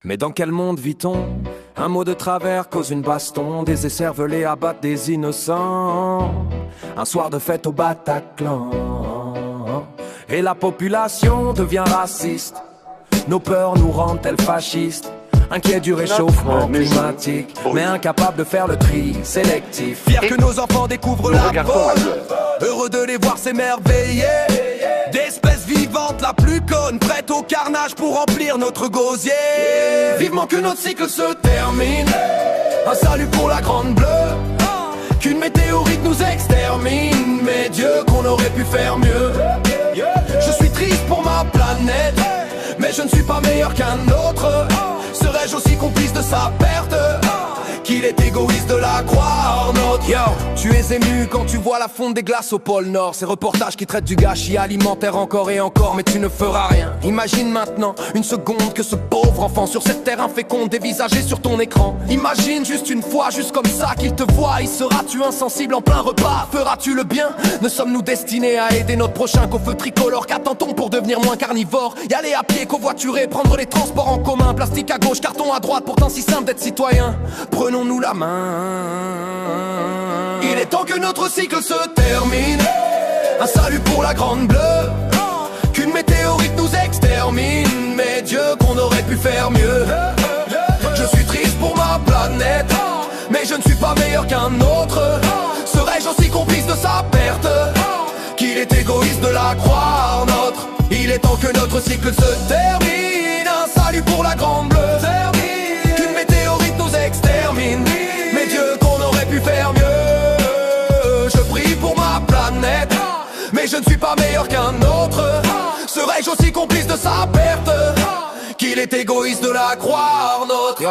Mais dans quel monde vit-on? Un mot de travers cause une baston, des écervelés abattent des innocents. Un soir de fête au Bataclan, et la population devient raciste. Nos peurs nous rendent-elles fascistes? Inquiets du réchauffement climatique, mais incapables de faire le tri sélectif. Fiers que nos enfants découvrent la pole, heureux de les voir s'émerveiller. D'espèces vivantes la plus conne, prête au carnage pour remplir notre gosier. Vivement que notre cycle se termine, un salut pour la grande bleue. Qu'une météorite nous extermine, mais Dieu qu'on aurait pu faire mieux. Je suis triste pour ma planète, mais je ne suis pas meilleur qu'un autre. Serais-je aussi complice de sa perte qu'il est égoïste de la croire notre? Yo, tu es ému quand tu vois la fonte des glaces au pôle Nord. Ces reportages qui traitent du gâchis alimentaire encore et encore, mais tu ne feras rien. Imagine maintenant une seconde que ce pauvre enfant sur cette terre inféconde dévisagé sur ton écran. Imagine juste une fois, juste comme ça qu'il te voit. Y seras-tu insensible en plein repas? Feras-tu le bien? Ne sommes-nous destinés à aider notre prochain qu'au feu tricolore? Qu'attend-on pour devenir moins carnivore? Y aller à pied, covoiturer, prendre les transports en commun. Plastique à gauche, carton à droite, pourtant si simple d'être citoyen. Prenons-nous la main. Il est temps que notre cycle se termine. Un salut pour la grande bleue. Qu'une météorite nous extermine, mais Dieu qu'on aurait pu faire mieux. Je suis triste pour ma planète, mais je ne suis pas meilleur qu'un autre. Serais-je aussi complice de sa perte qu'il est égoïste de la croire notre? Il est temps que notre cycle se termine. Un salut pour la grande bleue. Qu'une météorite nous extermine, mais Dieu qu'on aurait pu faire mieux. Je prie pour ma planète, mais je ne suis pas meilleur qu'un autre. Serais-je aussi complice de sa perte qu'il est égoïste de la croire notre?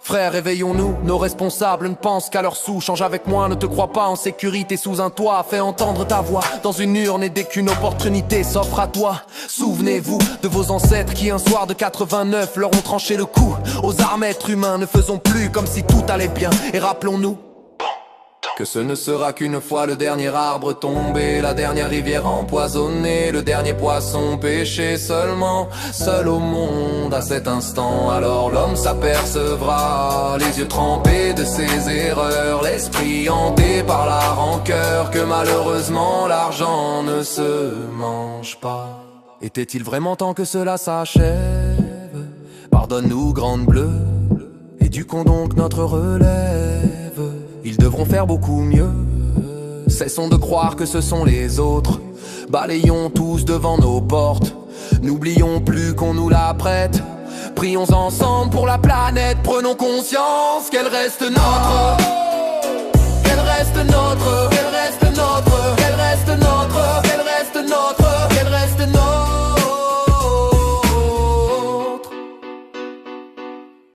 Frères, réveillons-nous, nos responsables ne pensent qu'à leur sous. Change avec moi, ne te crois pas en sécurité sous un toit. Fais entendre ta voix dans une urne et dès qu'une opportunité s'offre à toi, souvenez-vous de vos ancêtres qui un soir de 89 leur ont tranché le cou. Aux armes êtres humains, ne faisons plus comme si tout allait bien. Et rappelons-nous que ce ne sera qu'une fois le dernier arbre tombé, la dernière rivière empoisonnée, le dernier poisson pêché seulement, seul au monde à cet instant. Alors l'homme s'apercevra, les yeux trempés de ses erreurs, l'esprit hanté par la rancœur, que malheureusement l'argent ne se mange pas. Était-il vraiment temps que cela s'achève? Pardonne-nous, grande bleue, éduquons donc notre relève. Ils devront faire beaucoup mieux. Cessons de croire que ce sont les autres. Balayons tous devant nos portes. N'oublions plus qu'on nous la prête. Prions ensemble pour la planète. Prenons conscience qu'elle reste notre. Qu'elle reste notre.